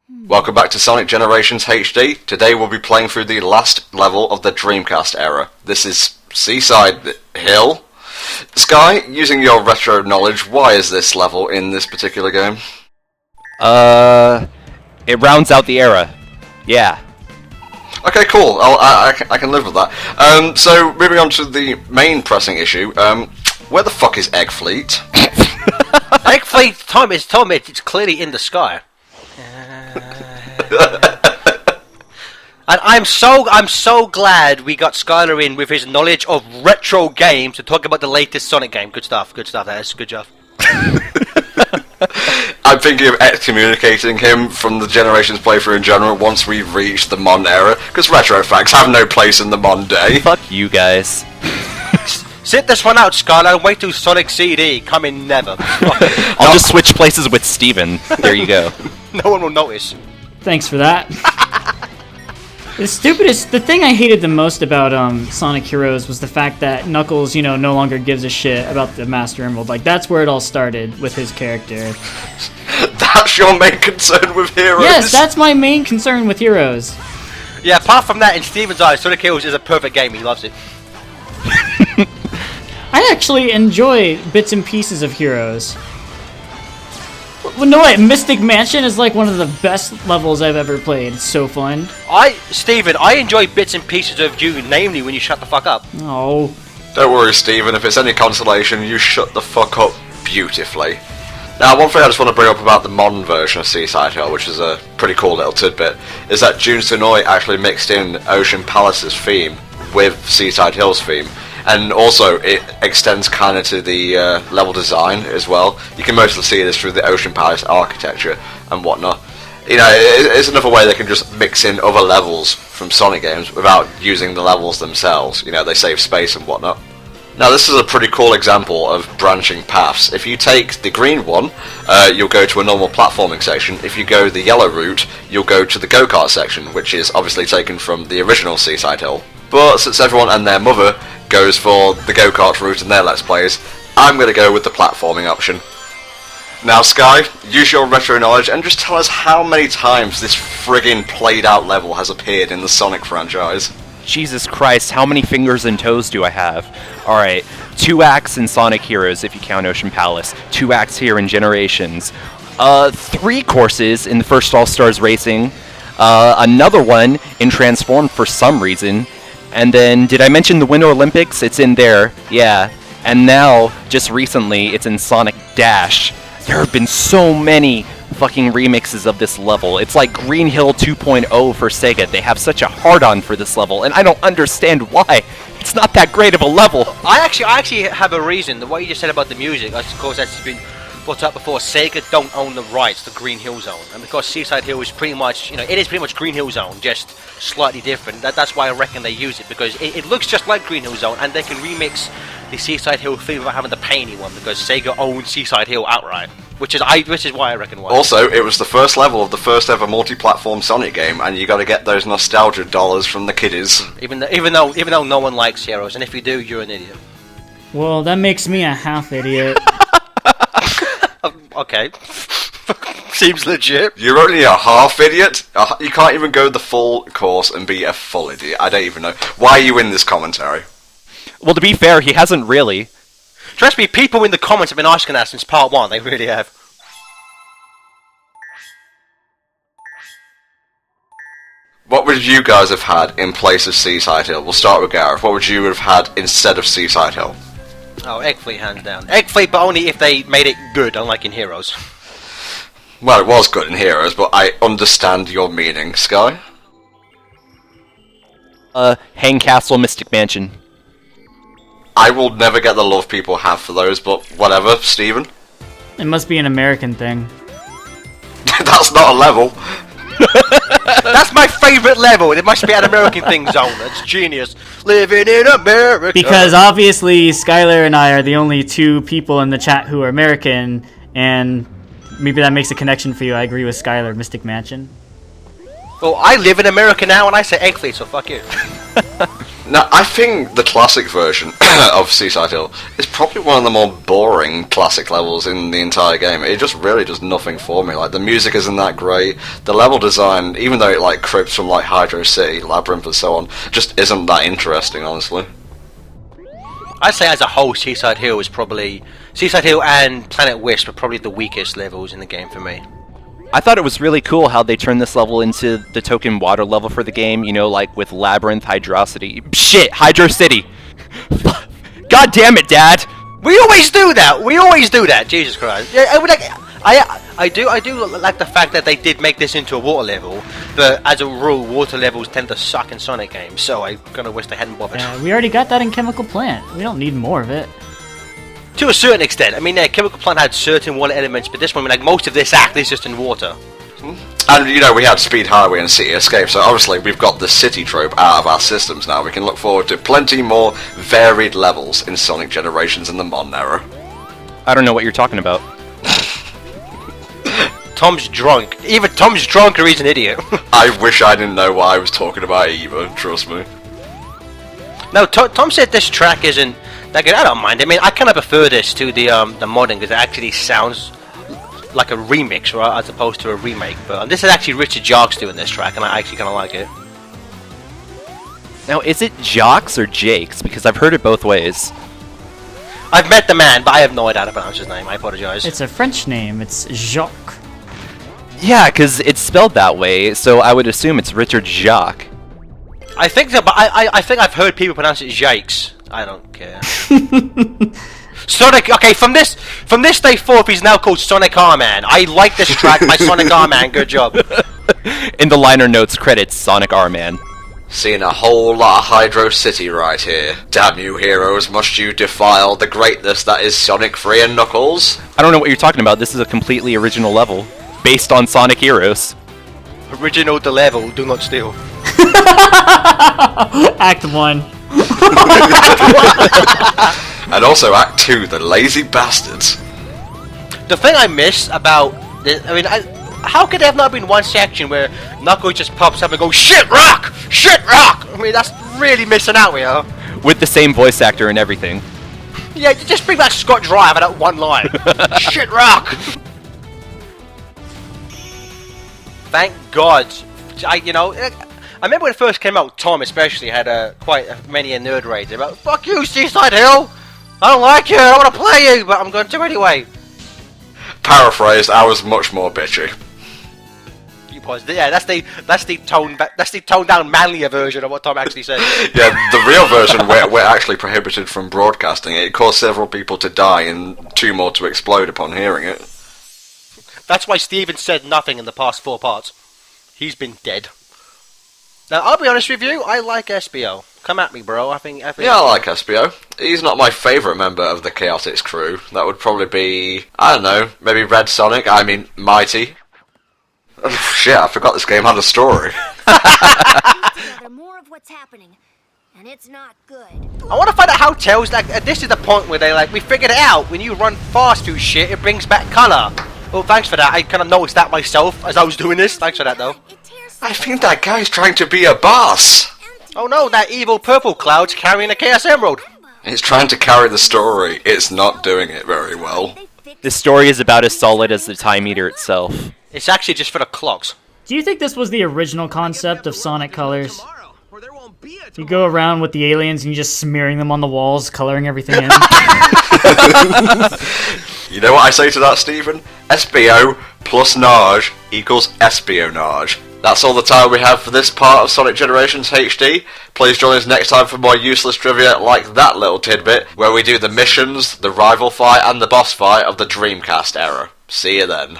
Welcome back to Sonic Generations HD. Today we'll be playing through the last level of the Dreamcast era. This is Seaside Hill. Sky, using your retro knowledge, why is this level in this particular game? It rounds out the era. Yeah. Okay, cool. I can live with that. So, moving on to the main pressing issue, where the fuck is Egg Fleet? Egg Fleet, Tom, it's clearly in the sky. And I'm so glad we got Skylar in with his knowledge of retro games to talk about the latest Sonic game. Good stuff, that is. Good job. I'm thinking of excommunicating him from the Generations playthrough in general once we reach the Mon era, because retro facts have no place in the Mon day. Fuck you guys. Sit this one out, Skylar, and wait till Sonic CD. Coming never. I'll just switch places with Steven. There you go. No one will notice. Thanks for that. The thing I hated the most about Sonic Heroes was the fact that Knuckles, no longer gives a shit about the Master Emerald. Like, that's where it all started with his character. That's your main concern with Heroes? Yes, that's my main concern with Heroes. Yeah, apart from that, in Steven's eyes, Sonic Heroes is a perfect game. He loves it. I actually enjoy bits and pieces of Heroes. Well, no, wait, Mystic Mansion is like one of the best levels I've ever played. It's so fun. Steven, I enjoy bits and pieces of you, namely when you shut the fuck up. Oh. Don't worry, Steven, if it's any consolation, you shut the fuck up beautifully. Now, one thing I just want to bring up about the modern version of Seaside Hill, which is a pretty cool little tidbit, is that Jun Tsunoi actually mixed in Ocean Palace's theme with Seaside Hill's theme. And also, it extends kind of to the level design as well. You can mostly see this through the Ocean Palace architecture and whatnot. It's another way they can just mix in other levels from Sonic games without using the levels themselves. They save space and whatnot. Now, this is a pretty cool example of branching paths. If you take the green one, you'll go to a normal platforming section. If you go the yellow route, you'll go to the go-kart section, which is obviously taken from the original Seaside Hill. But since everyone and their mother goes for the go-kart route in their Let's Plays, I'm going to go with the platforming option. Now, Sky, use your retro knowledge and just tell us how many times this friggin' played-out level has appeared in the Sonic franchise. Jesus Christ, how many fingers and toes do I have? Alright, 2 acts in Sonic Heroes if you count Ocean Palace, 2 acts here in Generations, 3 courses in the first All-Stars Racing, another one in Transformed for some reason, and then, did I mention the Winter Olympics? It's in there, yeah. And now, just recently, it's in Sonic Dash. There have been so many fucking remixes of this level. It's like Green Hill 2.0 for Sega. They have such a hard-on for this level, and I don't understand why. It's not that great of a level. I actually have a reason. The way you just said about the music, of course, that's been brought up before. Sega don't own the rights to Green Hill Zone, and because Seaside Hill is pretty much, it is pretty much Green Hill Zone, just slightly different. That's why I reckon they use it, because it looks just like Green Hill Zone, and they can remix the Seaside Hill theme without having to pay anyone, because Sega owns Seaside Hill outright, which is why I reckon why. Also, it was the first level of the first ever multi-platform Sonic game, and you got to get those nostalgia dollars from the kiddies. Even though no one likes Heroes, and if you do, you're an idiot. Well, that makes me a half idiot. Okay. Seems legit. You're only a half idiot? You can't even go the full course and be a full idiot. I don't even know. Why are you in this commentary? Well, to be fair, he hasn't really. Trust me, people in the comments have been asking that since part 1. They really have. What would you guys have had in place of Seaside Hill? We'll start with Gareth. What would you have had instead of Seaside Hill? Oh, Egg Fleet, hands down. Egg Fleet, but only if they made it good, unlike in Heroes. Well, it was good in Heroes, but I understand your meaning, Sky. Hang Castle, Mystic Mansion. I will never get the love people have for those, but whatever, Steven. It must be an American thing. That's not a level. That's my favourite level. It must be an American thing, Zone. That's genius. Living in America. Because obviously, Skylar and I are the only 2 people in the chat who are American, and maybe that makes a connection for you. I agree with Skylar, Mystic Mansion. Well, I live in America now, and I say Egg Fleet, so fuck you. Now, I think the classic version of Seaside Hill is probably one of the more boring classic levels in the entire game. It just really does nothing for me. Like, the music isn't that great. The level design, even though it like cribs from like Hydro City, Labyrinth, and so on, just isn't that interesting, honestly. I'd say as a whole, Seaside Hill and Planet Wisp are probably the weakest levels in the game for me. I thought it was really cool how they turned this level into the token water level for the game, you know, like with Labyrinth, Hydro City. God damn it, Dad! We always do that! Jesus Christ. Yeah, I do like the fact that they did make this into a water level, but as a rule, water levels tend to suck in Sonic games, so I kinda wish they hadn't bothered. We already got that in Chemical Plant. We don't need more of it. To a certain extent. I mean, Chemical Plant had certain water elements, but this one, like, most of this act is just in water. And, you know, we had Speed Highway and City Escape, so obviously we've got the city trope out of our systems now. We can look forward to plenty more varied levels in Sonic Generations in the modern era. I don't know what you're talking about. Tom's drunk. Either Tom's drunk or he's an idiot. I wish I didn't know what I was talking about either, trust me. No, Tom said this track isn't that good. I don't mind. I mean, I kind of prefer this to the modding because it actually sounds like a remix, right, as opposed to a remake. But this is actually Richard Jacques doing this track, and I actually kind of like it. Now, is it Jacques or Jakes? Because I've heard it both ways. I've met the man, but I have no idea how to pronounce his name. I apologize. It's a French name. It's Jacques. Yeah, because it's spelled that way, so I would assume it's Richard Jacques. I think so, but I think I've heard people pronounce it Jakes. I don't care. Sonic. Okay, from this day forth, he's now called Sonic R-Man. I like this track by Sonic R-Man. Good job. In the liner notes, credits Sonic R-Man. Seeing a whole lot of Hydro City right here. Damn you heroes, must you defile the greatness that is Sonic 3 and Knuckles? I don't know what you're talking about. This is a completely original level, based on Sonic Heroes. Original the level, do not steal. Act 1. And also Act 2, the lazy bastards. The thing I miss about this, I mean, how could there have not been one section where Knuckles just pops up and goes, "Shit rock! Shit rock!" I mean, that's really missing out here. With the same voice actor and everything. Yeah, just bring back Scott Driver, that one line. Shit rock! Thank God. I remember when it first came out, Tom especially had quite many nerd raids about, "Fuck you, Seaside Hill! I don't like you, I don't want to play you, but I'm going to anyway." Paraphrased, I was much more bitchy. Yeah, that's the toned down manlier version of what Tom actually said. Yeah, the real version we're actually prohibited from broadcasting it. It caused several people to die and 2 more to explode upon hearing it. That's why Steven said nothing in the past 4 parts. He's been dead. Now, I'll be honest with you, I like SBO. Come at me, bro. I think. Yeah, I like SBO. He's not my favourite member of the Chaotix crew. That would probably be, I don't know, maybe Red Sonic. I mean, Mighty. Oh, shit, I forgot this game had a story. More of what's happening, and it's not good. I want to find out how Tails, like, this is the point where they like, we figured it out. When you run fast through shit, it brings back colour. Well, thanks for that. I kind of noticed that myself as I was doing this. Thanks for that, though. I think that guy's trying to be a boss. Oh no, that evil purple cloud's carrying a Chaos Emerald. It's trying to carry the story. It's not doing it very well. This story is about as solid as the time meter itself. It's actually just for the clocks. Do you think this was the original concept of Sonic Colors? You go around with the aliens and you just smearing them on the walls, coloring everything in. You know what I say to that, Stephen? SBO plus Nage equals espionage. That's all the time we have for this part of Sonic Generations HD. Please join us next time for more useless trivia like that little tidbit, where we do the missions, the rival fight, and the boss fight of the Dreamcast era. See you then.